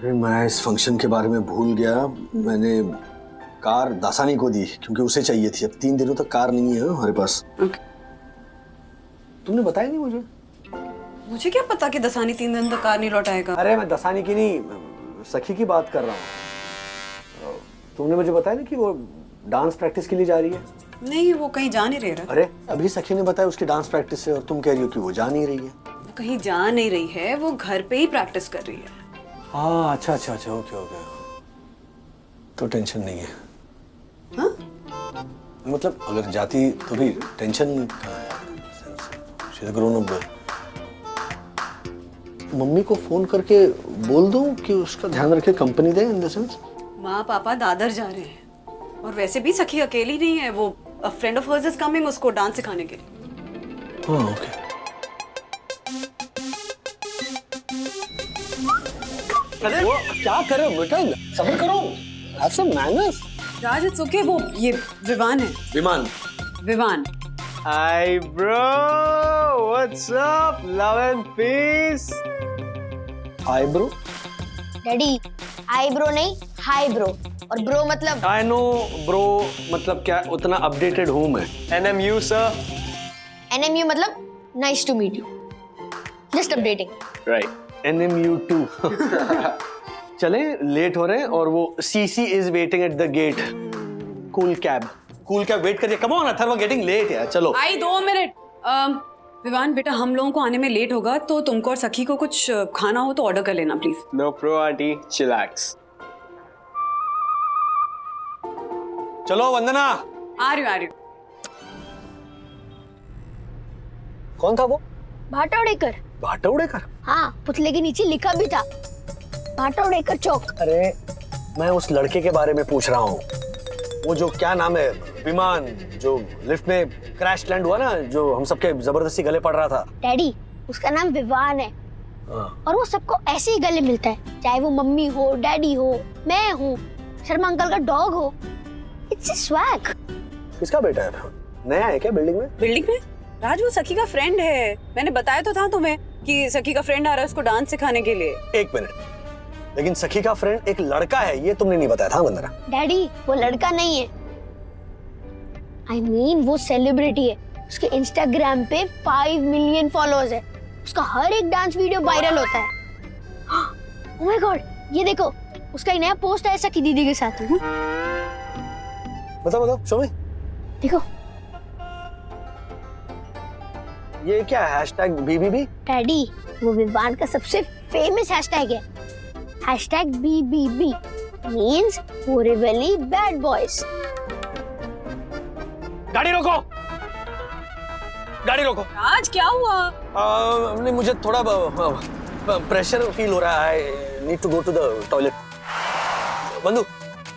अरे मैं इस फंक्शन के बारे में भूल गया। मैंने कार दासानी को दी क्योंकि उसे चाहिए थी। अब 3 दिनों तक कार नहीं है हमारे पास। तुमने बताया नहीं मुझे। मुझे क्या पता कि दसानी 3 दिन तक कार नहीं लौटाएगा। अरे मैं दसानी की नहीं, सखी की बात कर रहा हूँ। तुमने मुझे बताया ना कि वो डांस प्रैक्टिस के लिए जा रही है। नहीं, वो कहीं जा नहीं रही है। अरे अभी सखी ने बताया उसकी डांस प्रैक्टिस से, और तुम कह रही हो कि वो जा नहीं रही है। वो कहीं जा नहीं रही है, वो घर पे ही प्रैक्टिस कर रही है। हाँ अच्छा, ओके। तो टेंशन नहीं है। हाँ? मतलब अगर जाती तो भी टेंशन कहाँ है? She's a grown up girl. Mummy को फोन करके बोल दूं कि उसका ध्यान रखे, company they in the sense. माँ पापा दादर जा रहे हैं, और वैसे भी सखी अकेली नहीं है। वो a friend of hers is coming उसको डांस सिखाने के लिए। हाँ ओके। अरे वो क्या कर रहे हो बेटा, सब्र करो, have some manners. Raj it's okay. वो ये विवान है। Vivaan. Hi bro, what's up? Love and peace. Hi bro. Daddy eyebrow नहीं हाई ब्रो, और ब्रो मतलब आई नो ब्रो मतलब क्या, उतना अपडेटेड हूँ मैं। NMU sir. एनएमयू मतलब nice to meet you, just updating. Right. NMU2 चले, लेट हो रहे हैं और वो CC is waiting at the gate. Cool cab wait करिए। Come on Atharva, getting late यार, चलो। आई 2 मिनट। विवान बेटा, हम लोगों को आने में लेट होगा, तो तुमको और सखी को कुछ खाना हो तो ऑर्डर कर लेना please. No pro auntie, chillax. चलो वंदना। आ रही हूँ। कौन था वो? भाटौड़ेकर। भाटौड़ेकर? हाँ, पुतले के नीचे लिखा भी था भाटौड़ेकर चौक। अरे मैं उस लड़के के बारे में पूछ रहा हूँ, वो जो क्या नाम है, विमान, जो लिफ्ट में क्रैश लैंड हुआ ना, जो हम सबके जबरदस्ती गले पड़ रहा था। डैडी उसका नाम विवान है। और वो सबको ऐसे ही गले मिलता है, चाहे वो मम्मी हो, डैडी हो, मैं हूँ, शर्मा अंकल का डॉग हो। It's a swag. किसका बेटा है? नया है क्या बिल्डिंग में? बिल्डिंग में? राज वो सखी का फ्रेंड है। मैंने बताया तो था तुम्हें कि सखी का फ्रेंड आ रहा है उसको डांस सिखाने के लिए। 1 मिनट, लेकिन सखी का फ्रेंड एक लड़का है, ये तुमने नहीं बताया था वंदना। डैडी वो लड़का नहीं है, I mean, वो सेलिब्रिटी है। उसके इंस्टाग्राम पे 5 मिलियन फॉलोअर्स है। उसका हर एक डांस वीडियो वायरल होता है। ओह माय गॉड, ये देखो उसका एक नया पोस्ट है सखी दीदी के साथ। बताओ शो में। देखो ये क्या है? #BBB? डैडी वो विवान का सबसे फेमस हैशटैग है। #BBB means Borivali bad boys. गाड़ी रोको। राज क्या हुआ? नहीं, मुझे थोड़ा प्रेशर फील हो रहा है। Need to go to the toilet. बंधु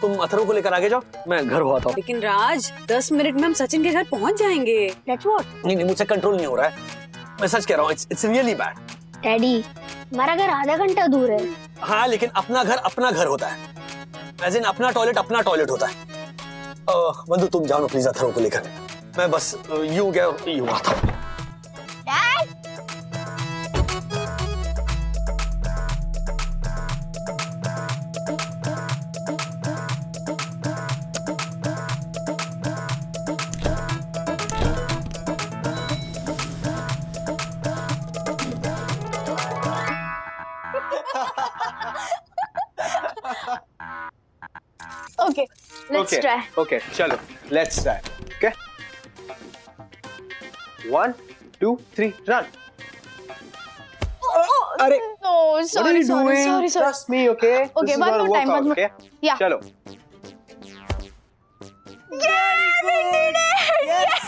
तुम अथर्व को लेकर आगे जाओ, मैं घर हुआ था। लेकिन राज 10 मिनट में हम सचिन के घर पहुंच जाएंगे। That's what. नहीं मुझसे कंट्रोल नहीं हो रहा है, मैं सच कह रहा हूँ। It's really bad. डैडी हमारा घर आधा घंटा दूर है। हाँ लेकिन अपना घर होता है, एज इन अपना टॉयलेट होता है। बंधु तुम जाओ ना प्लीज अथर्व को लेकर, मैं बस यूं आता हूँ। Dad Okay, let's try. Okay, chalo. Let's try. Okay. 1, 2, 3, run. Arey, Oh, what are sorry, you doing? sorry. Trust me, okay? Okay, This is one gonna more work time, out, one more. okay? Yeah. Chalo. Yeah, we did it! Yes!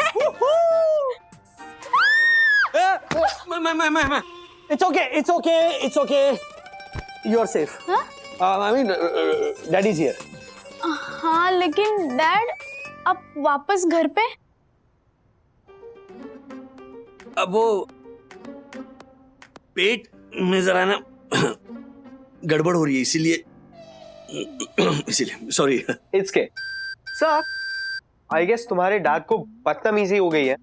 It's okay. You are safe. Huh? I mean, Daddy is here. हाँ लेकिन dad अब वापस घर पे? अब वो पेट में जरा ना गड़बड़ हो रही है, इसीलिए sorry. It's okay. Sir, I guess तुम्हारे डैड को बदतमीजी हो गई है।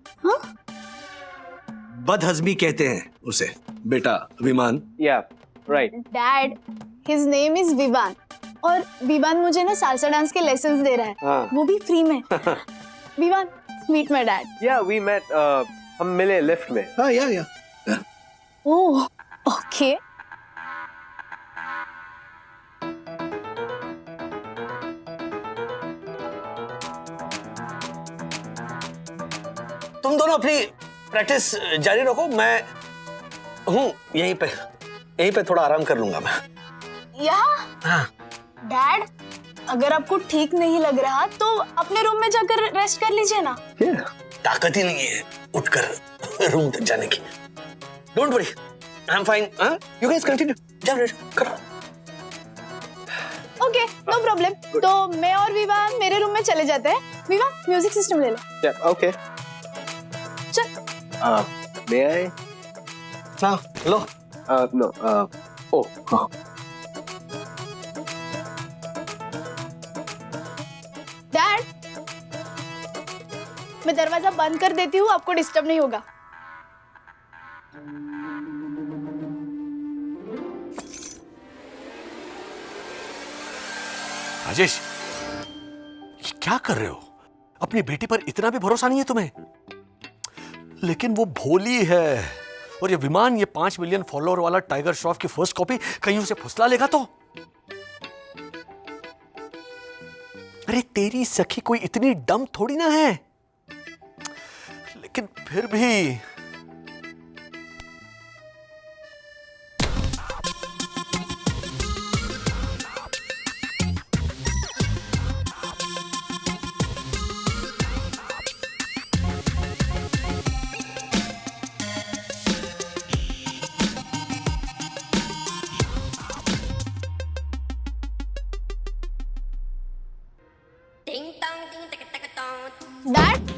बदहजमी कहते हैं उसे बेटा Viman. Yeah. Right. Dad, his name is Vivaan और विवान मुझे ना सालसा डांस के लेसन्स दे रहा है, हाँ। वो भी फ्री में। Vivaan, meet my dad. Yeah we met, हम मिले लिफ्ट में। हाँ या ओह, ओके। तुम दोनों अपनी प्रैक्टिस जारी रखो, मैं हूँ यहीं पे थोड़ा आराम कर लूंगा मैं। यहाँ? हाँ। डैड, अगर आपको ठीक नहीं लग रहा तो अपने रूम में जाकर रेस्ट कर लीजिए ना। ताकत ही नहीं है उठकर रूम तक जाने की। Don't worry, I am fine. You guys continue, जाओ रेस्ट करो। Okay, no problem. तो मैं और विवान मेरे रूम में चले जाते हैं। विवान, म्यूजिक सिस्टम ले लो। ओके। चल। मे आई? हाँ लो। नो, ओह हाँ। डैड, मैं दरवाजा बंद कर देती हूँ, आपको डिस्टर्ब नहीं होगा। राजेश, ये क्या कर रहे हो? अपनी बेटी पर इतना भी भरोसा नहीं है तुम्हें? लेकिन वो भोली है, और ये विमान, ये 5 मिलियन फॉलोअर वाला टाइगर श्रॉफ की फर्स्ट कॉपी कहीं उसे फुसला लेगा तो? अरे तेरी सखी कोई इतनी डम थोड़ी ना है, लेकिन फिर भी। डैड,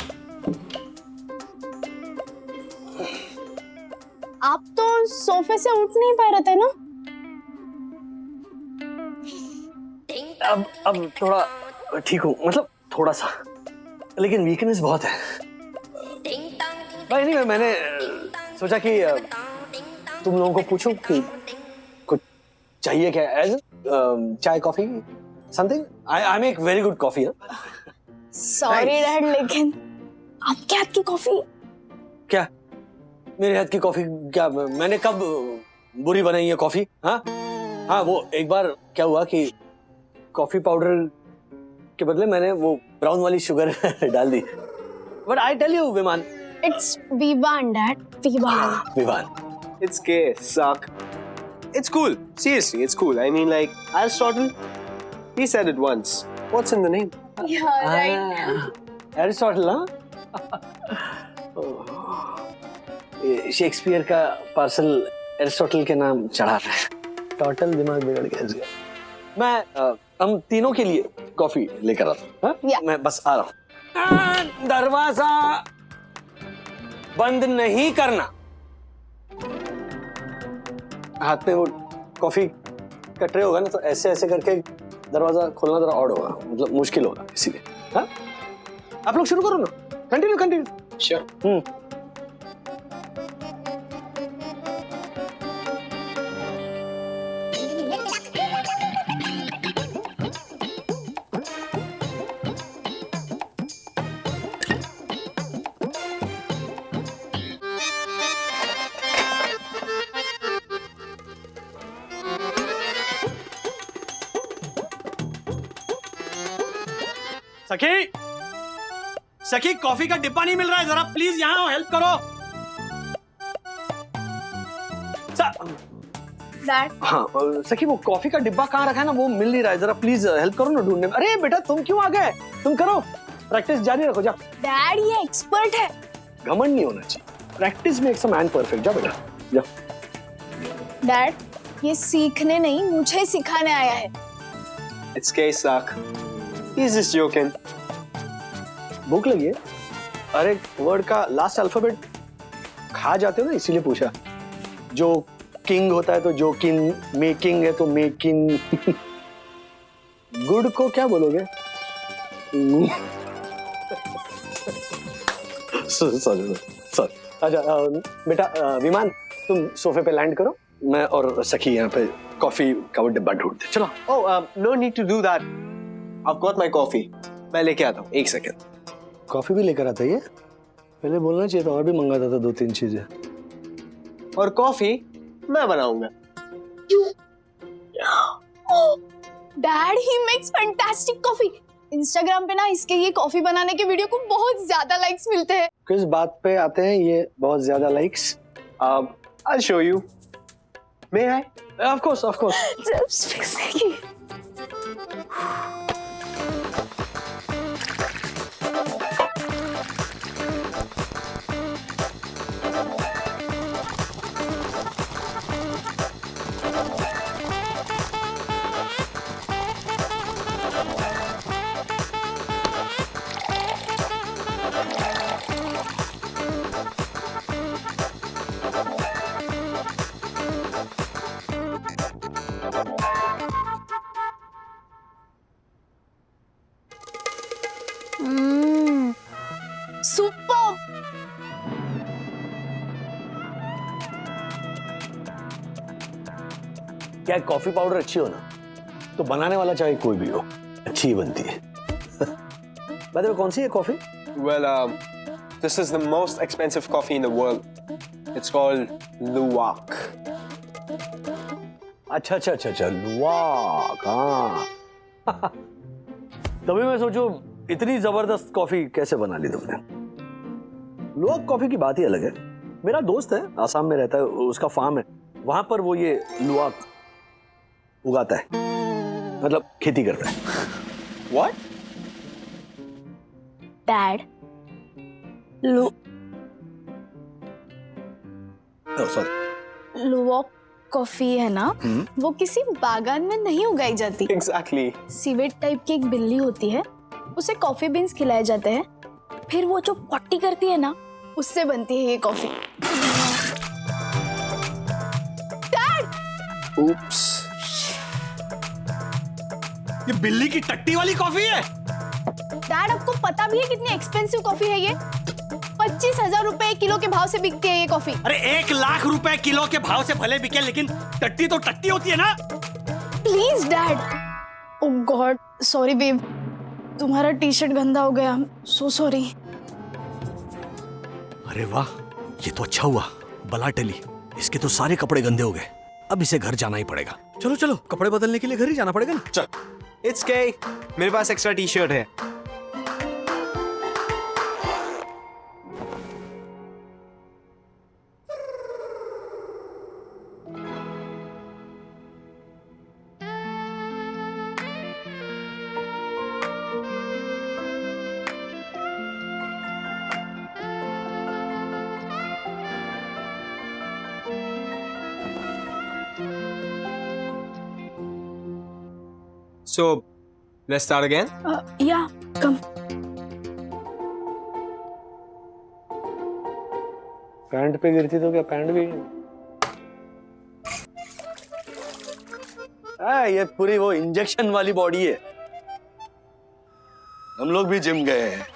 आप तो सोफे से उठ नहीं पा रहे थे ना? अब थोड़ा ठीक हूँ, मतलब थोड़ा सा, लेकिन वीकनेस बहुत है भाई। नहीं, मैंने सोचा कि तुम लोगों को पूछूं कि कुछ चाहिए क्या, एज चाय coffee something. I make very good coffee. Sorry dad, लेकिन आपके हाथ की कॉफी। क्या मेरे हाथ की कॉफी? क्या मैंने कब बुरी बनाई है कॉफी? हाँ हाँ, वो एक बार क्या हुआ कि कॉफी पाउडर के बदले मैंने वो ब्राउन वाली शुगर डाल दी। But I tell you Viman, it's Vivaan dad, Vivaan. Vivaan. It's gay, suck. It's cool. Seriously, it's cool. I mean, like Aristotle, he said it once. What's in the name? Yeah, right. Aristotle ना? Shakespeare का parcel Aristotle के नाम चढ़ा रहा है। Total दिमाग बिगड़ गया इसका। मैं हम तीनों के लिए कॉफी लेकर आता हूँ। Yeah. मैं बस आ रहा हूँ। दरवाजा बंद नहीं करना। हाथ में वो कॉफी का ट्रे होगा ना, तो ऐसे ऐसे करके दरवाजा खोलना जरा ऑड होगा, मतलब मुश्किल होगा, इसीलिए। हाँ, आप लोग शुरू करो ना, कंटिन्यू। श्योर। सखी, सखी, कॉफी का डिब्बा नहीं मिल रहा है, जरा प्लीज यहाँ आओ, हेल्प करो। डैड, हाँ सखी, वो कॉफी का डिब्बा कहाँ रखा है ना, वो मिल नहीं रहा है, जरा प्लीज हेल्प करो ना ढूंढने में। अरे बेटा, तुम क्यों आ गए? तुम करो, प्रैक्टिस जारी रखो, जाओ। डैड ये एक्सपर्ट है। घमंड नहीं होना चाहिए, practice makes a man perfect. जाओ बेटा, जाओ। डैड, ये सीखने नहीं, मुझे सिखाने आया है। It's gay, suck. He's just joking. भूख लगी है? अरे वर्ड का लास्ट अल्फाबेट खा जाते हो ना, इसीलिए पूछा। जो किंग होता है तो जो किंग, मेकिंग है तो मेकिंग। गुड को क्या बोलोगे? सॉरी। अच्छा बेटा, विमान तुम सोफे पे लैंड करो, मैं और सखी यहाँ पे कॉफी का वो डिब्बा ढूंढते। चलो। Oh, no need to do that. I've got my coffee. मैं लेके आता हूँ, एक सेकंड। कॉफी भी लेकर आता है ये? पहले बोलना चाहिए था, और भी मंगाता था 2-3 चीजें। और कॉफी मैं बनाऊंगा। Dad he makes fantastic coffee. Instagram पे ना इसके ये कॉफी बनाने के वीडियो को बहुत ज्यादा लाइक्स मिलते हैं। किस बात पे आते हैं ये बहुत ज्यादा likes? I'll show you. May I? Of course, of course. Just fix it. Superb. क्या कॉफी पाउडर अच्छी हो ना तो बनाने वाला चाहे कोई भी हो अच्छी ही बनती है। बताओ कौन सी है coffee? Well, this is the most expensive coffee in the world. It's called Luwak. अच्छा लुवाक। हाँ तभी मैं सोचूं इतनी जबरदस्त कॉफी कैसे बना ली तुमने। लुवाक कॉफी की बात ही अलग है। मेरा दोस्त है, आसाम में रहता है, उसका फार्म है, वहां पर वो ये लुवाक उगाता है, मतलब खेती करता है। What? डैड सॉरी, लुवाक कॉफी है ना, वो किसी बागान में नहीं उगाई जाती। Exactly. सीवेट टाइप की एक बिल्ली होती है, उसे कॉफी बीन्स खिलाए जाते हैं, फिर वो जो पॉटी करती है ना, उससे बनती है ये कॉफी। Oops. ये बिल्ली की टट्टी वाली कॉफी है? डैड आपको पता भी है कितनी एक्सपेंसिव कॉफी है ये? 25,000 रुपए किलो के भाव से बिकती है ये कॉफी। अरे 1 लाख रुपए किलो के भाव से भले बिके, लेकिन टट्टी तो टट्टी होती है ना। Please dad. Oh god, sorry babe, तुम्हारा टी शर्ट गंदा हो गया, सो सॉरी। अरे वाह, ये तो अच्छा हुआ, बला टली। इसके तो सारे कपड़े गंदे हो गए, अब इसे घर जाना ही पड़ेगा। चलो चलो, कपड़े बदलने के लिए घर ही जाना पड़ेगा ना। चल। It's okay. मेरे पास एक्स्ट्रा टी शर्ट है। So, let's start again. Yeah, come. Pant पे गिरती तो क्या पैंट भी? ये पूरी वो इंजेक्शन वाली बॉडी है। हम लोग भी जिम गए हैं,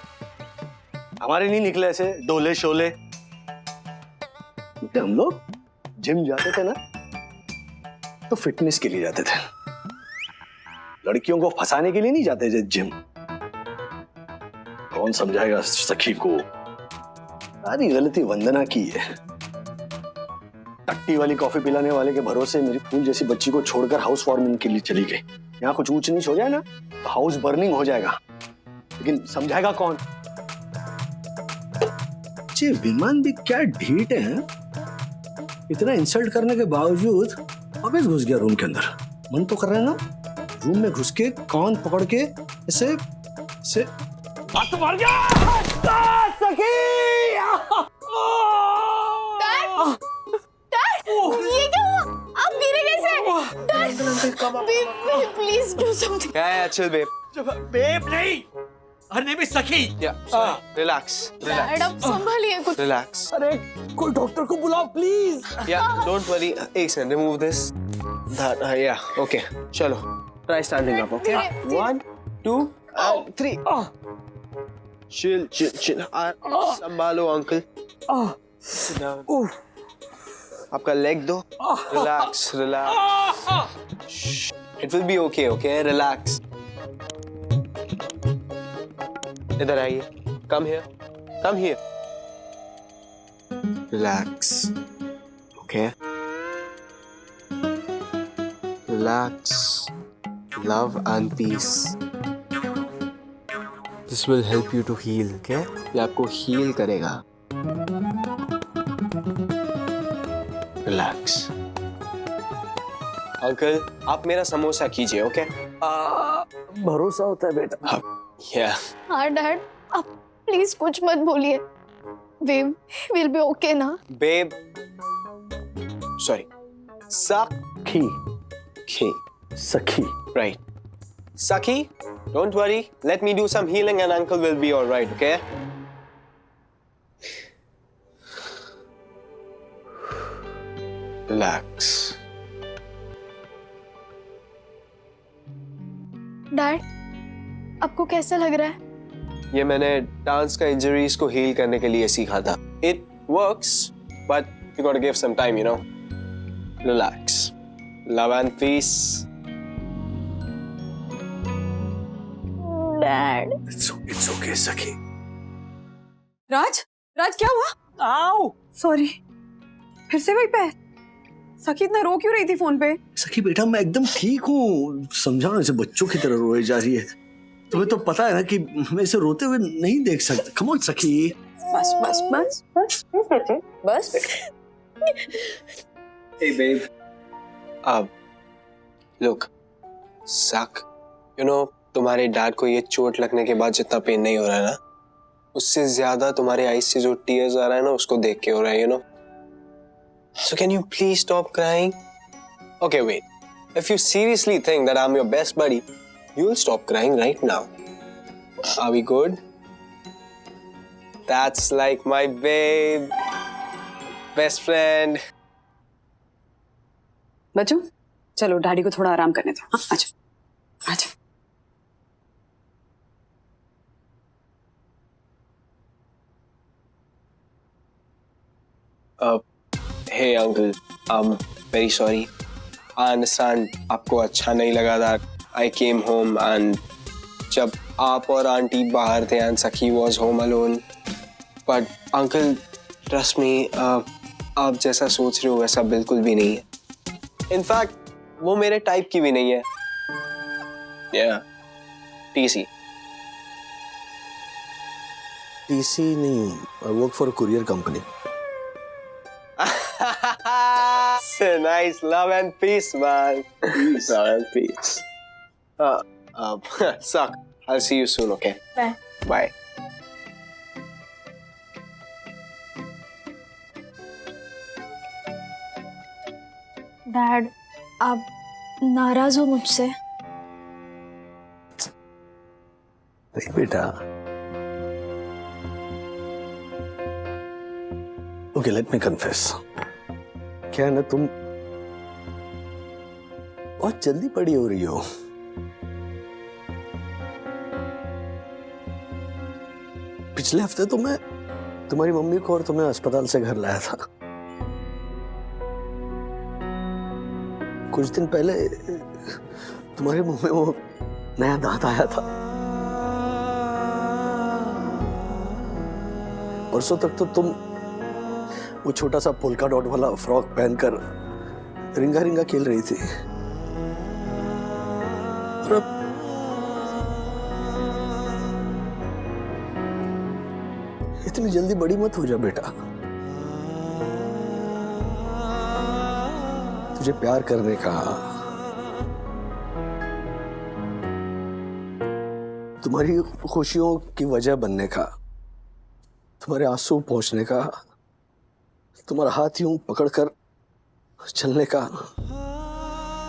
हमारे नहीं निकले ऐसे डोले शोले। हम लोग जिम जाते थे ना तो फिटनेस के लिए जाते थे, लड़कियों को फंसाने के लिए नहीं जाते थे जिम। कौन समझाएगा सखी को? सारी गलती वंदना की है। टट्टी वाली कॉफी पिलाने वाले के भरोसे मेरी फूल जैसी बच्ची को छोड़कर हाउस वार्मिंग के लिए चली गई। यहाँ कुछ ऊंच नीच हो जाए ना तो हाउस बर्निंग हो जाएगा, लेकिन समझाएगा कौन? ये विमान भी क्या ढीठ है, इतना इंसल्ट करने के बावजूद वापस घुस गया रूम के अंदर। मन तो कर रहा है ना रूम में घुस के कान पकड़ के इसे हाथ मार गया। ये क्या हुआ? आप गिरे कैसे? Please do something. Yeah, chill, babe. Babe नहीं, her name is Sakhi. Yeah, sorry. Relax. Dad आप संभालिए कुछ। Relax. अरे कोई डॉक्टर को बुलाओ प्लीज। Yeah, don't worry. एक second, remove this. That, yeah, okay. चलो, try standing up, okay? 1, 2, 3. Chill. संभालो, uncle. Sit down. आपका लेग दो. Relax relax. It will be okay. Okay relax. इधर आइए. Come here. Relax. Okay. Relax. Love and peace. This will help you to heal. Okay, ये आपको heal करेगा. Relax. Uncle आप मेरा समोसा कीजिए. ओके. भरोसा होता है बेटा. या हाँ डैड, आप प्लीज कुछ मत बोलिए. वे विल बी ओके ना? बेब, सॉरी, सखी. सखी. Right. Saki, don't worry. Let me do some healing and uncle will be all right, okay? Relax. Dad, आपको कैसा लग रहा है? ये मैंने डांस का इंजरीज को हील करने के लिए सीखा था. It works, but you gotta give some time, you know. Relax. Love and peace. Dad, It's okay, सखी. राज, राज क्या हुआ? आओ. सॉरी, फिर से वही पे? सखी इतना रो क्यों रही थी फोन पे? सखी बेटा मैं एकदम ठीक हूँ. समझाओ, ऐसे बच्चों की तरह रोए जा रही है. तुम्हें तो पता है ना कि मैं इसे रोते हुए नहीं देख सकता. कम ऑन सखी. बस बस बस बस बेटे, बस. Hey babe. Look, Sak, you know, तुम्हारे डैड को ये चोट लगने के बाद जितना पेन नहीं हो रहा है ना, उससे ज्यादा तुम्हारे आईज से जो टीयर्स आ रहा है ना, उसको देख के हो रहा है, you know. So can you please stop crying? Okay, wait. If you seriously think that I'm your best buddy, you will stop crying right now. Are we good? That's like my babe, best friend. बच्चों चलो daddy को थोड़ा आराम करने दो. हाँ, आजा आजा. Hey uncle, I'm very sorry. I understand आपको अच्छा नहीं लगा that I came home and जब आप और आंटी बाहर थे and Sakhi was home alone. But uncle, trust me, आप जैसा सोच रहे हो वैसा बिल्कुल भी नहीं है. In fact, वो मेरे टाइप की भी नहीं है. Yeah, TC. TC नहीं, I work for a courier company. So nice, love and peace, man. Love and peace. Suck. I'll see you soon, okay? Bye. Bye. Dad, आप नाराज हो मुझसे? नहीं बेटा. Okay, let me confess. क्या है ना, तुम बहुत जल्दी बड़ी हो रही हो. पिछले हफ्ते तो मैं तुम्हारी मम्मी को और तुम्हें अस्पताल से घर लाया था. कुछ दिन पहले तुम्हारे मुंह में वो नया दांत आया था. परसों तक तो तुम वो छोटा सा पोल्का डॉट वाला फ्रॉक पहनकर रिंगा रिंगा खेल रही थी. और अब इतनी जल्दी बड़ी मत हो जा बेटा. तुझे प्यार करने का, तुम्हारी खुशियों की वजह बनने का, तुम्हारे आंसू पहुंचने का, तुम्हारा हाथ यूं पकड़कर चलने का,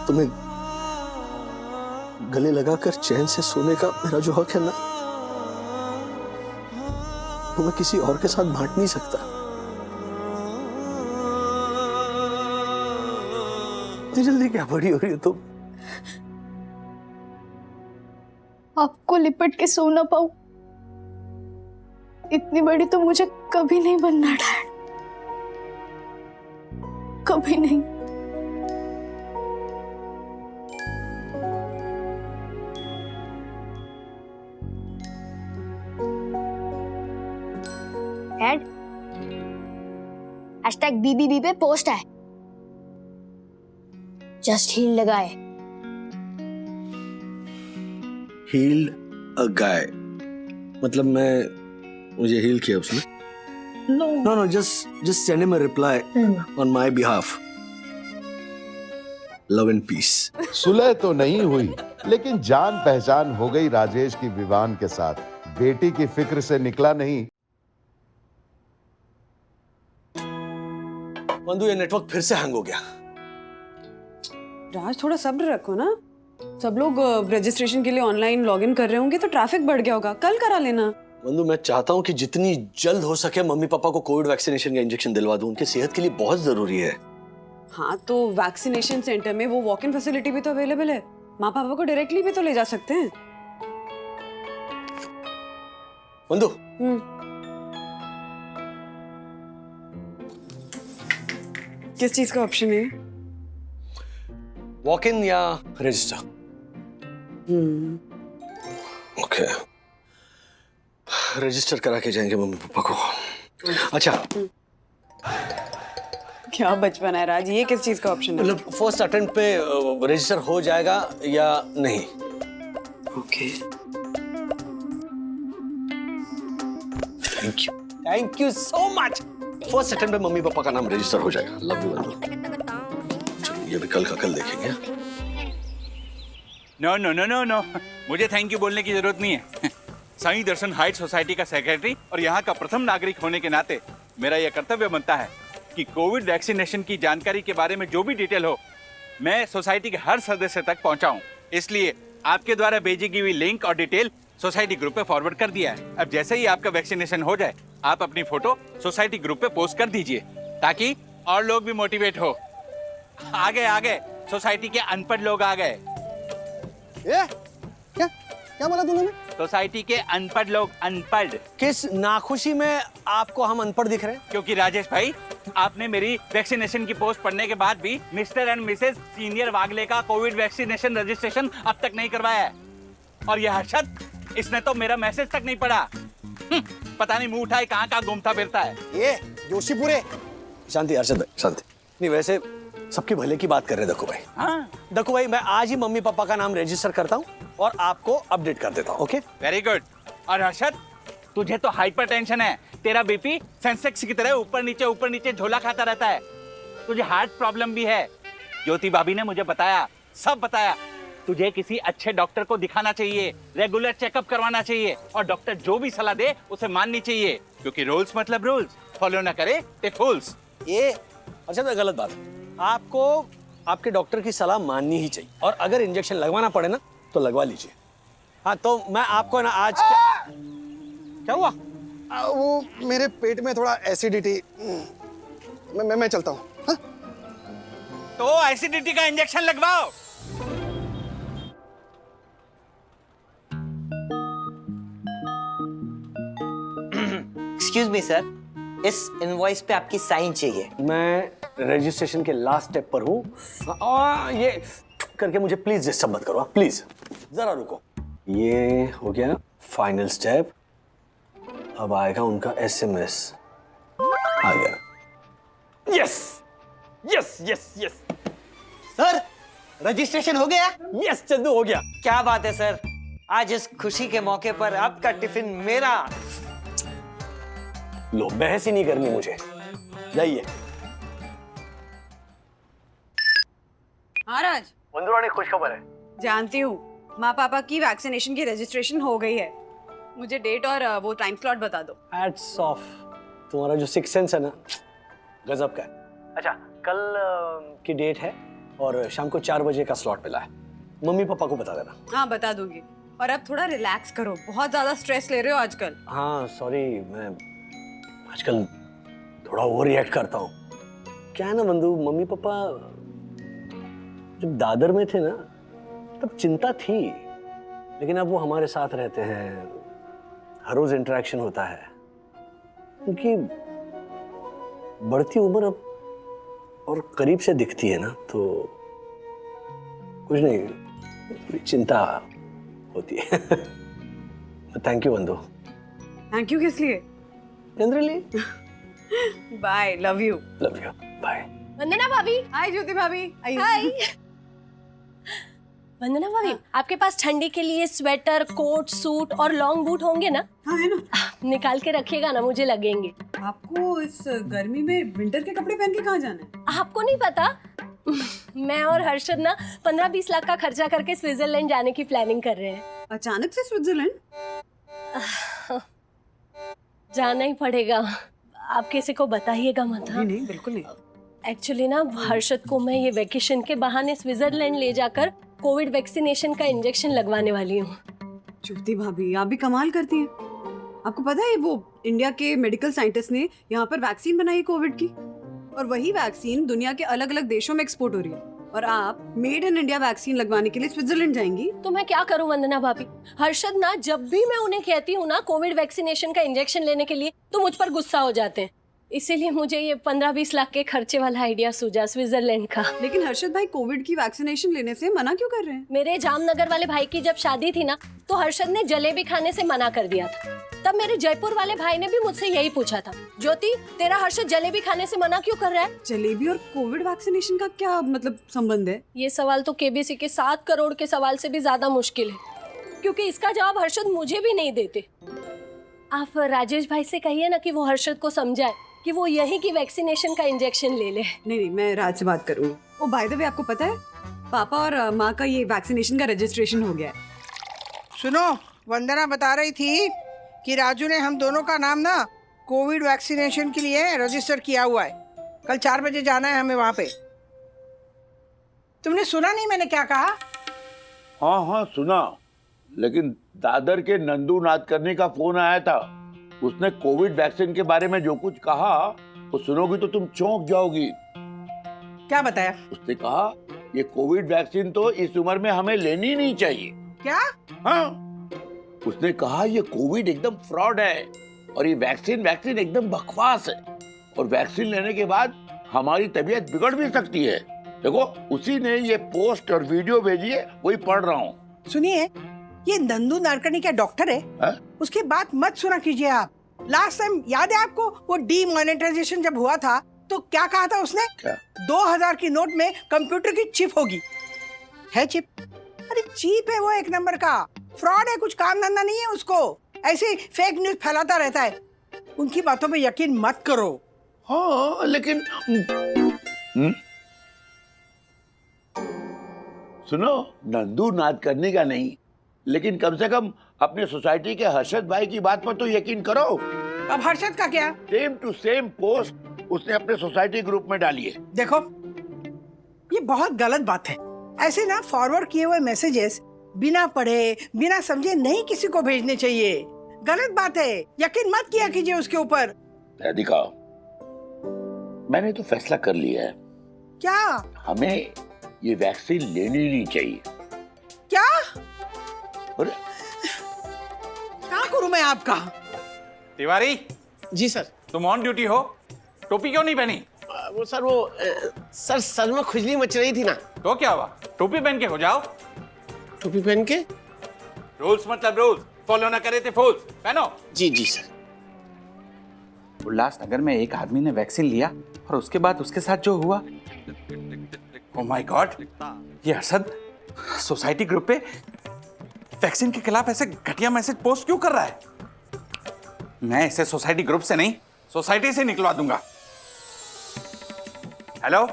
तुम्हें गले लगाकर चैन से सोने का मेरा जो हक है ना, वो मैं किसी और के साथ बांट नहीं सकता. इतनी जल्दी क्या बड़ी हो रही हो तुम? आपको लिपट के सो ना पाऊं, इतनी बड़ी तो मुझे कभी नहीं बनना डैड, कभी नहीं। डैड, हैशटैग BBB पे पोस्ट है, जस्ट हील लगाए। हील्ड अ गाय मतलब मुझे हील किया उसने? No, just send him a reply on my behalf. Love and peace. सुलह तो नहीं हुई, लेकिन जान पहचान हो गई राजेश की विवान के साथ। बेटी की फिक्र से निकला नहीं। बंधु, ये नेटवर्क फिर से हैंग हो गया। राज, थोड़ा सब्र रखो ना। सब लोग रजिस्ट्रेशन के लिए ऑनलाइन लॉगिन कर रहे होंगे तो ट्रैफिक बढ़ गया होगा, कल करा लेना। बंधु, मैं चाहता हूँ कि जितनी जल्द हो सके मम्मी पापा को कोविड वैक्सीनेशन का इंजेक्शन दिलवा दूं, उनकी सेहत के लिए बहुत जरूरी है। हाँ, तो वैक्सीनेशन सेंटर में वो वॉक इन फैसिलिटी भी तो अवेलेबल है, माँ पापा को डायरेक्टली भी तो ले जा सकते हैं। बंधु, किस चीज का ऑप्शन है? वॉक इन या रजिस्टर? ओके, रजिस्टर करा के जाएंगे मम्मी पापा को। अच्छा, क्या बचपन है राज, ये किस चीज का ऑप्शन है? मतलब फर्स्ट अटेम्प्ट पे रजिस्टर हो जाएगा या नहीं? Okay, thank you so much. First attempt पे मम्मी पापा का नाम रजिस्टर हो जाएगा। लव यू बंधु। चलो, ये भी कल का कल देखेंगे। No no no no no, मुझे थैंक यू बोलने की जरूरत नहीं है। साईं दर्शन हाइट सोसाइटी का सेक्रेटरी और यहाँ का प्रथम नागरिक होने के नाते मेरा यह कर्तव्य बनता है कि कोविड वैक्सीनेशन की जानकारी के बारे में जो भी डिटेल हो मैं सोसाइटी के हर सदस्य तक पहुँचाऊँ। इसलिए आपके द्वारा भेजी गई हुई लिंक और डिटेल सोसाइटी ग्रुप पे फॉरवर्ड कर दिया है। अब जैसे ही आपका वैक्सीनेशन हो जाए आप अपनी फोटो सोसाइटी ग्रुप पे पोस्ट कर दीजिए ताकि और लोग भी मोटिवेट हो। आगे आगे सोसाइटी के अनपढ़ लोग आ गए। क्या बोला तूने? सोसाइटी के अनपढ़ लोग, अनपढ़। किस नाखुशी में आपको हम अनपढ़ दिख रहे हैं? क्योंकि राजेश भाई, आपने मेरी वैक्सीनेशन की पोस्ट पढ़ने के बाद भी मिस्टर एंड मिसेस सीनियर वागले का कोविड वैक्सीनेशन रजिस्ट्रेशन अब तक नहीं करवाया है। और यह हर्षद, इसने तो मेरा मैसेज तक नहीं पढ़ा। पता नहीं मुंह उठाए कहाँ घूमता फिरता है। ये जोशीपुरे। शांति हर्षद भाई, शांति। नहीं, वैसे सबके भले की बात कर रहे हैं दक्कू भाई। हाँ, दक्कू भाई, मैं आज ही मम्मी पापा का नाम रजिस्टर करता हूँ और आपको अपडेट कर देता हूँ। Okay, very good. और हर्षद, तुझे तो हाइपरटेंशन है, तेरा बीपी सेंसेक्स की तरह ऊपर नीचे झोला खाता रहता है। तुझे हार्ट प्रॉब्लम भी है। ज्योति भाभी ने मुझे बताया, सब बताया। तुझे किसी अच्छे डॉक्टर को दिखाना चाहिए, रेगुलर चेकअप करवाना चाहिए और डॉक्टर जो भी सलाह दे उसे माननी चाहिए, क्योंकि रूल्स मतलब रूल्स, फॉलो ना करे ते फूल्स। ये अच्छा तो गलत बात है। आपको आपके डॉक्टर की सलाह माननी ही चाहिए और अगर इंजेक्शन लगवाना पड़े ना तो लगवा लीजिए। हाँ, तो मैं आपको ना आज क्या हुआ? वो मेरे पेट में थोड़ा एसिडिटी। मैं चलता हूँ। हाँ? तो एसिडिटी का इंजेक्शन लगवाओ। एक्सक्यूज मी सर, इस इनवॉइस पे आपकी साइन चाहिए। मैं रजिस्ट्रेशन के लास्ट स्टेप पर हूँ और ये करके मुझे प्लीज डिस्टर्ब मत करो। प्लीज जरा रुको। ये हो गया फाइनल स्टेप। अब आएगा उनका SMS। आ गया। Yes yes yes yes sir, registration हो गया? यस चंदू, हो गया। क्या बात है सर, आज इस खुशी के मौके पर आपका टिफिन मेरा। लो, बहस ही नहीं करनी मुझे, जाइए। हाँ राज, बंधु रानी, खुश खबर है। जानती हूँ, माँ पापा की वैक्सीनेशन की रजिस्ट्रेशन हो गई है। मुझे डेट और वो टाइम स्लॉट बता दो। हैट्स ऑफ, तुम्हारा जो सिक्स सेंस है ना, गजब का है। अच्छा, कल की डेट है और शाम को 4 बजे का स्लॉट मिला है। मम्मी पापा को बता देना। हाँ, बता दूंगी। और अब थोड़ा रिलैक्स करो, बहुत ज्यादा स्ट्रेस ले रहे हो आजकल। हाँ सॉरी, मैं आजकल थोड़ा ओवर रिएक्ट करता हूँ। क्या है ना बंधु, मम्मी पापा जब दादर में थे ना तब चिंता थी, लेकिन अब वो हमारे साथ रहते हैं, हर रोज इंटरेक्शन होता है। उनकी बढ़ती उम्र अब और करीब से दिखती है ना तो कुछ नहीं, थोड़ी चिंता होती है। Thank you Vando. Thank you किस लिए? Generally. Bye, love you. Love you, bye. Vandana भाभी। हाय ज्योति भाभी। हाय। वंदना भाभी, आपके पास ठंडी के लिए स्वेटर, कोट, सूट और लॉन्ग बूट होंगे ना? हाँ है ना। निकाल के रखिएगा ना, मुझे लगेंगे। आपको इस गर्मी में विंटर के कपड़े पहन के कहाँ जाना है? आपको नहीं पता? मैं और हर्षद ना 15-20 लाख का खर्चा करके स्विट्जरलैंड जाने की प्लानिंग कर रहे हैं। अचानक से स्विट्जरलैंड? जाना ही पड़ेगा। आप किसी को बताइएगा मत। नहीं नहीं, बिल्कुल नहीं। एक्चुअली ना हर्षद को मैं ये वेकेशन के बहाने स्विट्जरलैंड ले जाकर कोविड वैक्सीनेशन का इंजेक्शन लगवाने वाली हूँ। ज्योति भाभी, आप भी कमाल करती हैं। आपको पता है वो इंडिया के मेडिकल साइंटिस्ट ने यहाँ पर वैक्सीन बनाई है कोविड की, और वही वैक्सीन दुनिया के अलग अलग देशों में एक्सपोर्ट हो रही है, और आप मेड इन इंडिया वैक्सीन लगवाने के लिए स्विट्जरलैंड जाएंगी। तो मैं क्या करूं वंदना भाभी? हर्षद ना जब भी मैं उन्हें कहती हूँ ना कोविड वैक्सीनेशन का इंजेक्शन लेने के लिए तो मुझ पर गुस्सा हो जाते हैं। इसीलिए मुझे ये 15-20 लाख के खर्चे वाला आइडिया सूझा स्विट्जरलैंड का। लेकिन हर्षद भाई कोविड की वैक्सीनेशन लेने से मना क्यों कर रहे हैं? मेरे जामनगर वाले भाई की जब शादी थी ना तो हर्षद ने जलेबी खाने से मना कर दिया था। तब मेरे जयपुर वाले भाई ने भी मुझसे यही पूछा था, ज्योति तेरा हर्षद जलेबी खाने से मना क्यों कर रहा है? जलेबी और कोविड वैक्सीनेशन का क्या मतलब संबंध है? ये सवाल तो केबीसी के 7 करोड़ के सवाल से भी ज्यादा मुश्किल है, क्योंकि इसका जवाब हर्षद मुझे भी नहीं देते। आप राजेश भाई से कहिए ना कि वो हर्षद को समझाए कि वो यही की वैक्सीनेशन का इंजेक्शन ले ले। नहीं, मैं राज से बात करूँगी। ओ बाय द वे, आपको पता है पापा और माँ का ये वैक्सीनेशन का रजिस्ट्रेशन हो गया है। सुनो, वंदना बता रही थी कि राजू ने हम दोनों का नाम ना कोविड वैक्सीनेशन के लिए रजिस्टर किया हुआ है। कल 4 बजे जाना है हमें वहाँ पे। तुमने सुना नहीं मैंने क्या कहा? हाँ सुना, लेकिन दादर के नंदू नादकर्णी का फोन आया था। उसने कोविड वैक्सीन के बारे में जो कुछ कहा वो सुनोगी तो तुम चौंक जाओगी। क्या बताया? उसने कहा ये कोविड वैक्सीन तो इस उम्र में हमें लेनी नहीं चाहिए। क्या? हाँ, उसने कहा ये कोविड एकदम फ्रॉड है और ये वैक्सीन एकदम बकवास है, और वैक्सीन लेने के बाद हमारी तबीयत बिगड़ भी सकती है। देखो, उसी ने ये पोस्ट और वीडियो भेजी है, वही पढ़ रहा हूँ। सुनिए, ये नंदू नाडकर्णी क्या डॉक्टर है? उसकी बात मत सुना कीजिए आप। लास्ट टाइम याद है आपको वो डीमोनेटाइजेशन जब हुआ था तो क्या कहा था उसने? क्या? 2000 की नोट में कंप्यूटर की चिप होगी। है चिप? अरे चिप है वो, एक नंबर का फ्रॉड है, कुछ काम धंधा नहीं है उसको, ऐसे फेक न्यूज फैलाता रहता है। उनकी बातों पे यकीन मत करो। हाँ, लेकिन सुनो, नंदू नादकर्णी का नहीं, लेकिन कम से कम अपने सोसाइटी के हर्षद भाई की बात पर तो यकीन करो। अब हर्षद का क्या? सेम टू सेम पोस्ट उसने अपने सोसाइटी ग्रुप में डाली है। देखो, ये बहुत गलत बात है। ऐसे ना फॉरवर्ड किए हुए मैसेजेस बिना पढ़े बिना समझे नहीं किसी को भेजने चाहिए। गलत बात है, यकीन मत किया कीजिए उसके ऊपर। राधिका, मैंने तो फैसला कर लिया है। क्या? हमें ये वैक्सीन लेनी नहीं चाहिए। क्या? अरे क्या करूं मैं आपका? तिवारी जी सर। तुम ऑन ड्यूटी हो, टोपी क्यों नहीं पहनी? वो सर सर में खुजली मच रही थी ना। तो क्या हुआ, टोपी पहन के हो जाओ। टोपी पहन के? रूल्स मतलब रूल्स, फॉलो ना करे थे फूल्स। पहनो। जी जी सर। उल्लासनगर में एक आदमी ने वैक्सीन लिया और उसके बाद उसके साथ जो हुआ, ओह माय गॉड, ये हर्षद सोसाइटी ग्रुप पे वैक्सीन के खिलाफ ऐसे घटिया मैसेज पोस्ट क्यों कर रहा है? मैं इसे सोसाइटी ग्रुप से नहीं, सोसाइटी से निकलवा दूंगा। हेलो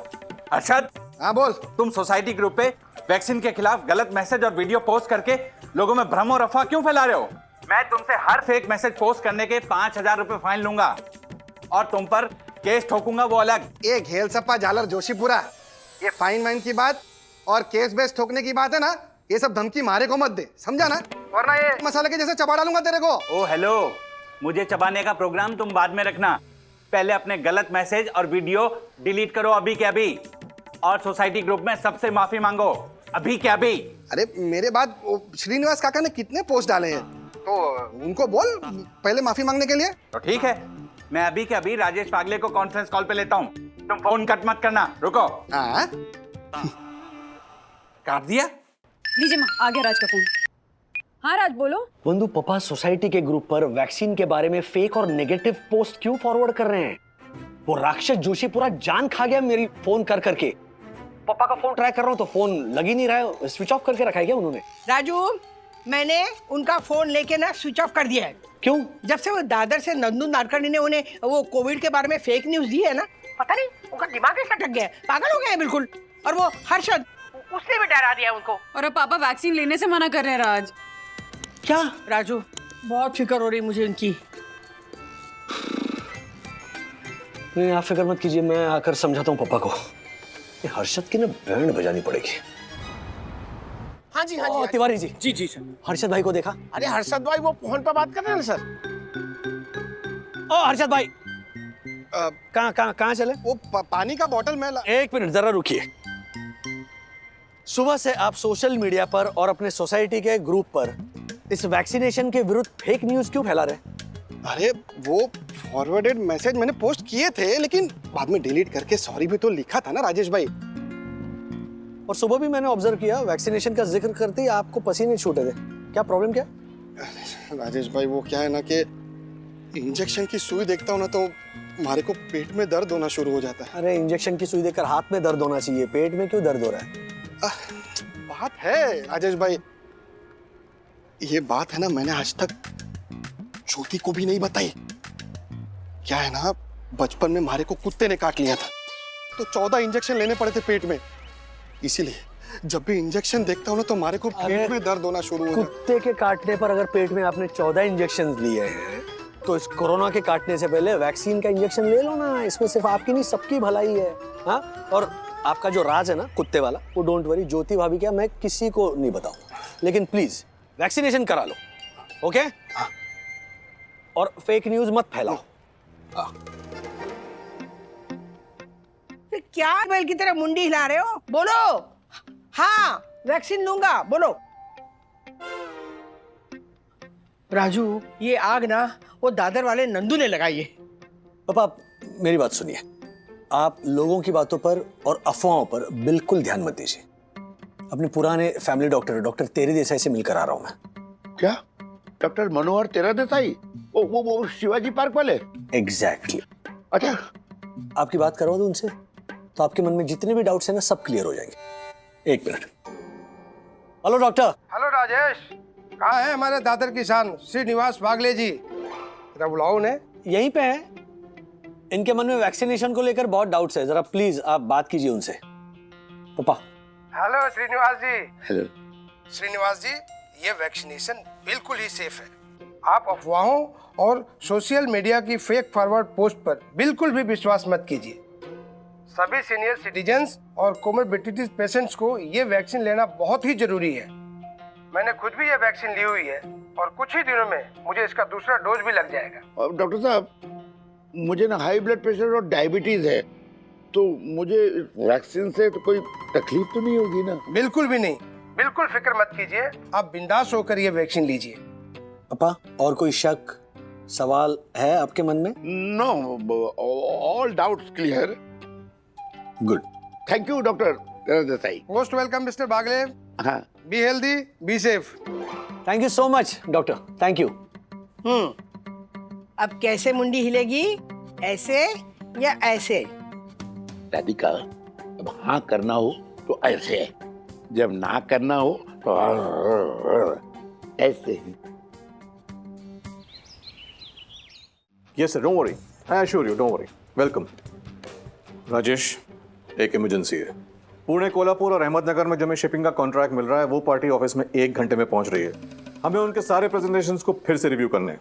हर्षद। हाँ बोल। तुम सोसाइटी ग्रुप पे वैक्सीन के खिलाफ गलत मैसेज और वीडियो पोस्ट करके लोगों में भ्रम और अफवाह क्यों फैला रहे हो? मैं तुमसे हर फेक मैसेज पोस्ट करने के 5000 रुपए फाइन लूंगा और तुम पर केस ठोकूंगा, वो अलग। ये घेल सप्पा जालर जोशीपुरा, ये फाइन वाइन की बात और केस बेस ठोकने की बात है ना, ये सब धमकी मारे को मत दे, समझा ना, वरना ये मसाले के जैसे चबा डालूंगा तेरे को। ओ हेलो, मुझे चबाने का प्रोग्राम तुम बाद में रखना, पहले अपने गलत मैसेज और वीडियो डिलीट करो अभी के अभी, और सोसाइटी ग्रुप में सबसे माफी मांगो अभी के अभी। अरे मेरे बाद श्रीनिवास काका ने कितने पोस्ट डाले हैं, तो उनको बोल पहले माफी मांगने के लिए। तो ठीक है, मैं अभी के अभी राजेश पागले को कॉन्फ्रेंस कॉल पे लेता हूँ तुम फोन कट मत करना, रुको। हाँ काट दिया? लीजिए माँ, आ गया राज का फोन। हाँ राज बोलो। बंधु, पापा सोसाइटी के ग्रुप पर वैक्सीन के बारे में फेक और नेगेटिव पोस्ट क्यों फॉरवर्ड कर रहे हैं? वो राक्षस जोशी पूरा जान खा गया मेरी फोन कर करके। पापा का फोन ट्राई कर रहा हूँ तो फोन लग ही नहीं रहा है, स्विच ऑफ करके रखा है क्या उन्होंने? राजू, मैंने उनका फोन लेके ना स्विच ऑफ कर दिया है। क्यों? जब से वो दादर से नंदू नाडकर्णी ने उन्हें वो कोविड के बारे में फेक न्यूज दी है ना, पता नहीं उनका दिमाग ही खटक गया है, पागल हो गए हैं बिल्कुल। और वो हर्षद, उसने भी डरा दिया उनको। और अब पापा वैक्सीन लेने से मना कर रहे हैं राज। क्या? राजू, बहुत फिक्र हो रही मुझे उनकी। नहीं, आप फिक्र मत कीजिए, मैं आकर समझाता हूँ पापा को। ये हर्षद की ना बैंड बजानी पड़ेगी। हाँ जी, हाँ जी, तिवारी जी। जी जी सर। हर्षद भाई को देखा? अरे हर्षद भाई वो फोन पर बात कर रहे हैं ना सर। ओ हर्षद भाई, कहाँ चले? वो पानी का बोतल में एक मिनट जरा रुकिए। सुबह से आप सोशल मीडिया पर और अपने सोसाइटी के ग्रुप पर इस वैक्सीनेशन के विरुद्ध फेक न्यूज क्यों फैला रहे? अरे वो फॉरवर्डेड मैसेज मैंने पोस्ट किए थे, लेकिन बाद में डिलीट करके सॉरी भी तो लिखा था ना राजेश भाई। और सुबह भी मैंने ऑब्जर्व किया, वैक्सीनेशन का जिक्र करते ही आपको पसीने छूटे थे। क्या प्रॉब्लम क्या? राजेश भाई वो क्या है ना कि इंजेक्शन की सुई देखता हूँ ना तो हमारे को पेट में दर्द होना शुरू हो जाता है। अरे इंजेक्शन की सुई देखकर हाथ में दर्द होना चाहिए, पेट में क्यों दर्द हो रहा है? बात है राजेश भाई, ये बात है ना मैंने आज तक ज्योति को भी नहीं बताई। क्या है ना, बचपन में हमारे को कुत्ते ने काट लिया था तो 14 इंजेक्शन लेने पड़े थे पेट में। इसीलिए जब भी इंजेक्शन देखता हूँ ना तो हमारे को पेट में दर्द होना शुरू हो जाता है। कुत्ते के काटने पर अगर पेट में आपने 14 इंजेक्शन लिए हैं तो इस कोरोना के काटने से पहले वैक्सीन का इंजेक्शन ले लो ना। इसमें सिर्फ आपकी नहीं सबकी भलाई है। हाँ, और आपका जो राज है ना कुत्ते वाला, वो डोंट वरी, ज्योति भाभी क्या मैं किसी को नहीं बताऊंगा, लेकिन प्लीज वैक्सीनेशन करा लो, ओके? और फेक न्यूज मत फैलाओ। क्या बैल की तरह मुंडी हिला रहे हो? बोलो। हाँ, वैक्सीन लूंगा, बोलो। राजू, ये आग ना वो दादर वाले नंदू ने लगाई है। पापा मेरी बात सुनिए, आप लोगों की बातों पर और अफवाहों पर बिल्कुल ध्यान मत दीजिए। अपने पुराने फैमिली डॉक्टर तेरी देसाई से मिलकर आ रहा हूं मैं। क्या? डॉक्टर मनोहर तेरा देसाई? वो शिवाजी पार्क वाले? एग्जैक्टली। अच्छा, आपकी बात करवा दूं उनसे तो आपके मन में जितने भी डाउट्स हैं ना सब क्लियर हो जाएंगे। एक minute. Hello doctor. Hello Rajesh, कहाँ है हमारे दादर की शान श्रीनिवास बागले जी? जरा बुलाओ उन्हें। यहीं पे है। इनके मन में वैक्सीनेशन को लेकर बहुत डाउट्स है, जरा प्लीज आप बात कीजिए उनसे। पापा। हेलो श्रीनिवास जी। हेलो श्रीनिवास जी, ये वैक्सीनेशन बिल्कुल ही सेफ है। आप अफवाहों और सोशल मीडिया की फेक फॉरवर्ड पोस्ट पर बिल्कुल भी विश्वास मत कीजिए। सभी सीनियर सिटीजन्स और कोमोर्बिडिटीज पेशेंट्स को ये वैक्सीन लेना बहुत ही जरूरी है। मैंने खुद भी ये वैक्सीन ली हुई है और कुछ ही दिनों में मुझे इसका दूसरा डोज भी लग जाएगा। और डॉक्टर साहब, मुझे ना हाई ब्लड प्रेशर और डायबिटीज है, तो मुझे वैक्सीन से तो कोई तकलीफ तो नहीं होगी ना? बिल्कुल भी नहीं, बिल्कुल फिक्र मत कीजिए, आप बिंदास होकर ये वैक्सीन लीजिए। पापा और कोई शक सवाल है आपके मन में? No, all doubts clear. Good, thank you doctor Desai. Most welcome mister Bagle. हाँ, be healthy, be safe. Thank you so much doctor, thank you. अब कैसे मुंडी हिलेगी, ऐसे या ऐसे? राधिका, अब हाँ करना हो तो ऐसे, जब ना करना हो तो ऐसे। Yes sir, don't worry. I assure you, don't worry. Welcome. Rajesh, एक इमरजेंसी है। पुणे, कोल्हापुर और अहमदनगर में जो हमें शिपिंग का कॉन्ट्रैक्ट मिल रहा है वो पार्टी ऑफिस में 1 घंटे में पहुंच रही है। हमें उनके सारे प्रेजेंटेशंस को फिर से रिव्यू करने हैं।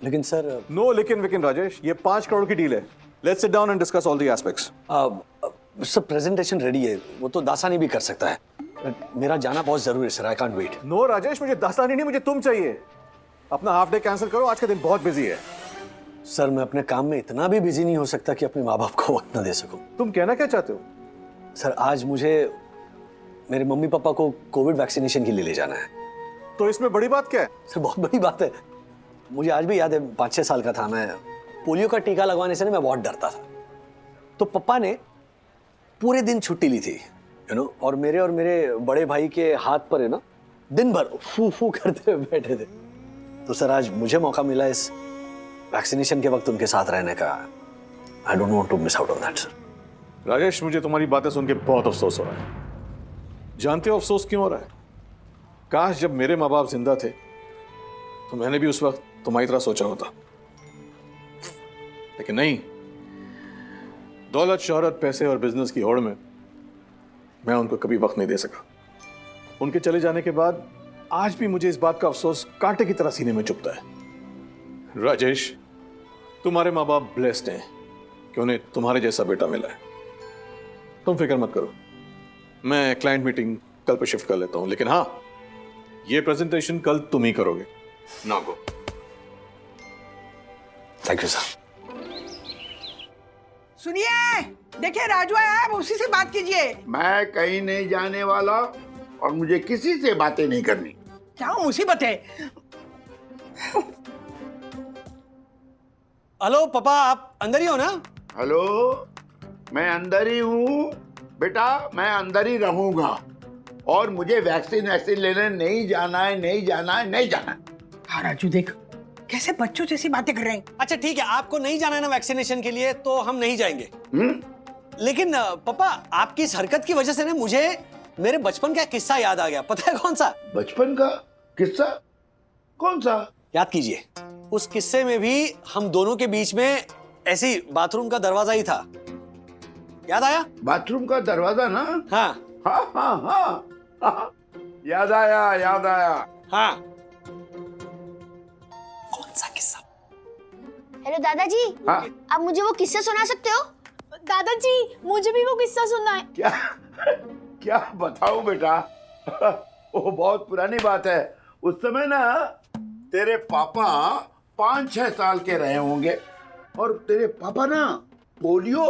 लेकिन सर। नो लेकिन विकिन राजेश, ये 5 करोड़ की डील है। Let's sit down and discuss all the aspects. Sir presentation ready है, वो तो दासानी भी कर सकता है। मेरा जाना बहुत जरूरी है sir, I can't wait. No Rajesh, मुझे दासानी नहीं, मुझे तुम चाहिए। अपना हाफ डे कैंसिल करो, आज का दिन बहुत बिजी है। सर मैं अपने काम में इतना भी बिजी नहीं हो सकता कि अपने माँ बाप को वक्त न दे सकूं। तुम कहना क्या चाहते हो? सर आज मुझे मेरे मम्मी पापा को कोविड वैक्सीनेशन के लिए ले जाना है। तो इसमें बड़ी बात क्या है? सर बहुत बड़ी बात है। मुझे आज भी याद है, 5-6 साल का था मैं, पोलियो का टीका लगवाने से ना मैं बहुत डरता था। तो पापा ने पूरे दिन छुट्टी ली थी, और मेरे बड़े भाई के हाथ पर है ना दिन भर फू फू करते हुए बैठे थे। तो सर आज मुझे मौका मिला इस वैक्सीनेशन के वक्त उनके साथ रहने का। I don't want to miss out on that sir. Rajesh, मुझे तुम्हारी बातें सुन के बहुत अफसोस हो रहा है। जानते हो अफसोस क्यों हो रहा है? काश जब मेरे माँ बाप जिंदा थे तो मैंने भी उस वक्त तुम्हारी तरह सोचा होता, लेकिन नहीं। दौलत, शोहरत, पैसे और बिजनेस की होड़ में मैं उनको कभी वक्त नहीं दे सका। उनके चले जाने के बाद आज भी मुझे इस बात का अफसोस कांटे की तरह सीने में चुभता है। राजेश, तुम्हारे माँ बाप ब्लेस्ड हैं कि उन्हें तुम्हारे जैसा बेटा मिला है। तुम फिक्र मत करो, मैं क्लाइंट मीटिंग कल पे शिफ्ट कर लेता हूं, लेकिन हाँ, ये प्रेजेंटेशन कल तुम ही करोगे। ना गो। Thank you sir. सुनिए, देखिए राजू आया है, उसी से बात कीजिए। मैं कहीं नहीं जाने वाला और मुझे किसी से बातें नहीं करनी। क्या मुसीबत है? हेलो पापा, आप अंदर ही हो ना? हेलो, मैं अंदर ही हूँ बेटा, मैं अंदर ही रहूंगा और मुझे वैक्सीन लेने नहीं जाना है, नहीं जाना है, नहीं जाना है। हाँ राजू, देख कैसे बच्चों जैसी बातें कर रहे हैं। अच्छा ठीक है, आपको नहीं जाना है ना वैक्सीनेशन के लिए, तो हम नहीं जाएंगे। लेकिन पापा, आपकी इस हरकत की वजह से ना मुझे मेरे बचपन का किस्सा याद आ गया। पता है कौन सा? बचपन का किस्सा? कौन सा? याद कीजिए। उस किस्से में भी हम दोनों के बीच में ऐसी बाथरूम का दरवाजा ही था। याद आया? बाथरूम का दरवाजा ना? हाँ हाँ हाँ हाँ, हाँ। याद आया, याद आया। हाँ। कौन सा किस्सा? हेलो दादाजी, हाँ? आप मुझे वो किस्सा सुना सकते हो? दादाजी, मुझे भी वो किस्सा सुनना है। क्या क्या बताऊं बेटा? वो बहुत पुरानी बात है। उस समय ना तेरे पापा 5-6 साल के रहे होंगे और तेरे पापा ना पोलियो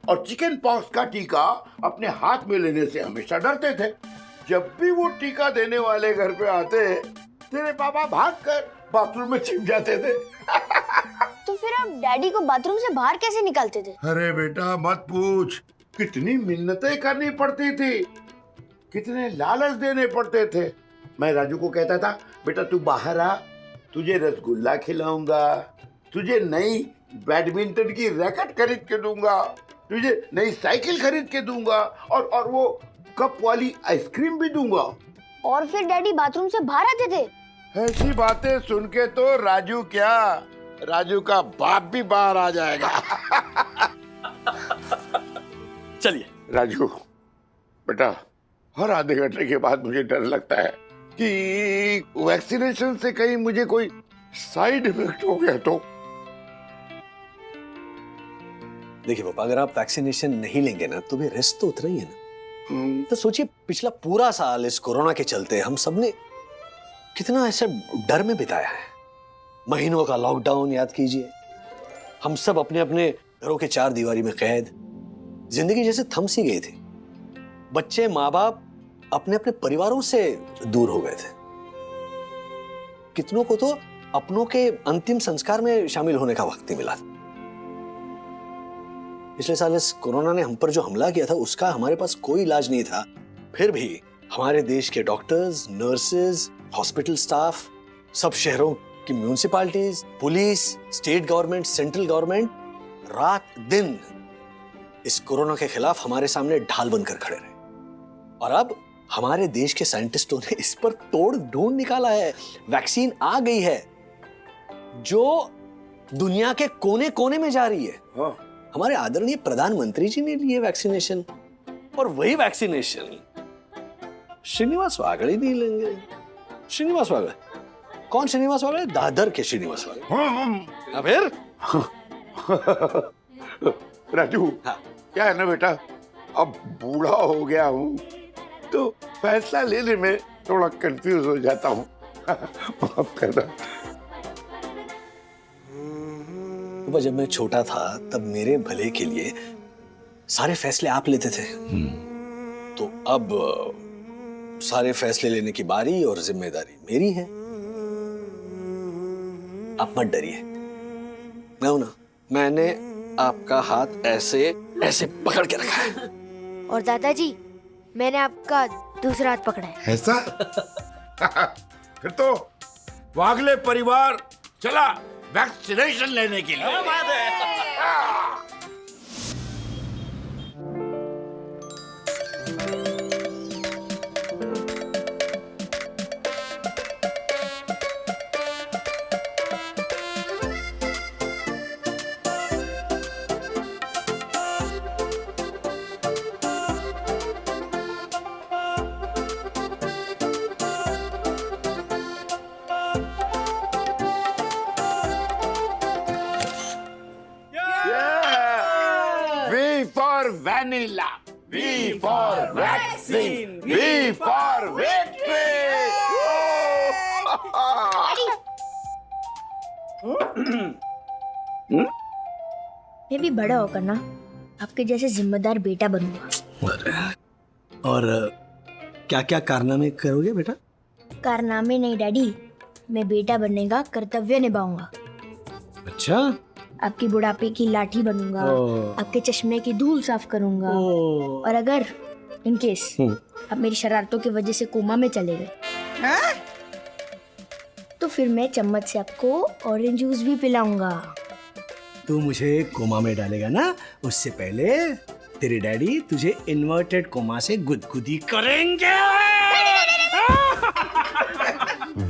और चिकन पॉक्स का टीका अपने हाथ में लेने से हमेशा डरते थे। जब भी वो टीका देने वाले घर पे आते, तेरे पापा भागकर बाथरूम में छिप जाते थे। तो फिर आप डैडी को बाथरूम से बाहर कैसे निकालते थे? अरे बेटा मत पूछ, कितनी मिन्नतें करनी पड़ती थी, कितने लालच देने पड़ते थे। मैं राजू को कहता था, बेटा तू बाहर आ, तुझे रसगुल्ला खिलाऊंगा, तुझे नई बैडमिंटन की रैकेट खरीद के दूंगा, तुझे नई साइकिल खरीद के दूंगा और वो कप वाली आइसक्रीम भी दूंगा। और फिर डैडी बाथरूम से बाहर आते थे? ऐसी बातें सुन के तो राजू क्या, राजू का बाप भी बाहर आ जाएगा। चलिए राजू बेटा, हर आधे घंटे के बाद मुझे डर लगता है कि वैक्सीनेशन से कहीं मुझे कोई साइड इफेक्ट हो गया तो। देखिए पापा, अगर आप वैक्सीनेशन नहीं लेंगे ना तो भी रिस्क तो उतना ही है ना। तो सोचिए, पिछला पूरा साल इस कोरोना के चलते हम सबने कितना ऐसे डर में बिताया है। महीनों का लॉकडाउन याद कीजिए, हम सब अपने अपने घरों के 4 दीवारी में कैद, जिंदगी जैसे थम सी गई थी। बच्चे, माँ बाप अपने अपने परिवारों से दूर हो गए थे। कितनों को तो अपनों के अंतिम संस्कार में शामिल होने का वक्त नहीं मिला था। पिछले साल इस कोरोना ने हम पर जो हमला किया था उसका हमारे पास कोई इलाज नहीं था। फिर भी हमारे देश के डॉक्टर्स, नर्सेज, हॉस्पिटल स्टाफ, सब शहरों की municipalities, police, state government, central government रात दिन इस कोरोना के खिलाफ हमारे सामने ढाल बनकर खड़े रहे। और अब हमारे देश के साइंटिस्टों ने इस पर तोड़ ढूंढ निकाला है। वैक्सीन आ गई है जो दुनिया के कोने कोने में जा रही है। हमारे आदरणीय प्रधानमंत्री जी ने लिए वैक्सीनेशन, और वही वैक्सीनेशन श्रीनिवास वागड़े नहीं लेंगे। श्रीनिवास वागड़े? कौन श्रीनिवास वागड़े? दादर के श्रीनिवास वागड़े। फिर राजू, क्या है ना बेटा, अब बूढ़ा हो गया हूँ तो फैसला लेने में थोड़ा कंफ्यूज हो जाता हूँ। माफ करना। जब मैं छोटा था तब मेरे भले के लिए सारे फैसले आप लेते थे। तो अब सारे फैसले लेने की बारी और जिम्मेदारी मेरी है। आप मत डरिए, मैं हूं ना। मैंने आपका हाथ ऐसे ऐसे पकड़ के रखा है। और दादाजी, मैंने आपका दूसरा हाथ पकड़ा है। ऐसा? फिर तो वागले परिवार चला वैक्सीनेशन लेने के लिए। V for vanilla. V for vaccine. V for victory. मैं भी बड़ा होकर ना आपके जैसे जिम्मेदार बेटा बनूंगा। और क्या क्या कारनामे करोगे बेटा? कारनामे नहीं डैडी, मैं बेटा बनने का कर्तव्य निभाऊंगा। अच्छा। आपकी बुढ़ापे की लाठी बनूंगा, आपके चश्मे की धूल साफ करूंगा, और अगर इन केस आप मेरी शरारतों की वजह से कोमा में चले गए तो फिर मैं चम्मच से आपको ऑरेंज जूस भी पिलाऊंगा। तू मुझे कोमा में डालेगा ना, उससे पहले तेरे डैडी तुझे इन्वर्टेड कोमा से गुदगुदी करेंगे।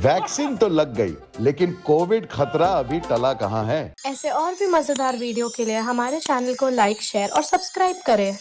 वैक्सीन तो लग गई, लेकिन कोविड खतरा अभी टला कहाँ है। ऐसे और भी मजेदार वीडियो के लिए हमारे चैनल को लाइक, शेयर और सब्सक्राइब करें।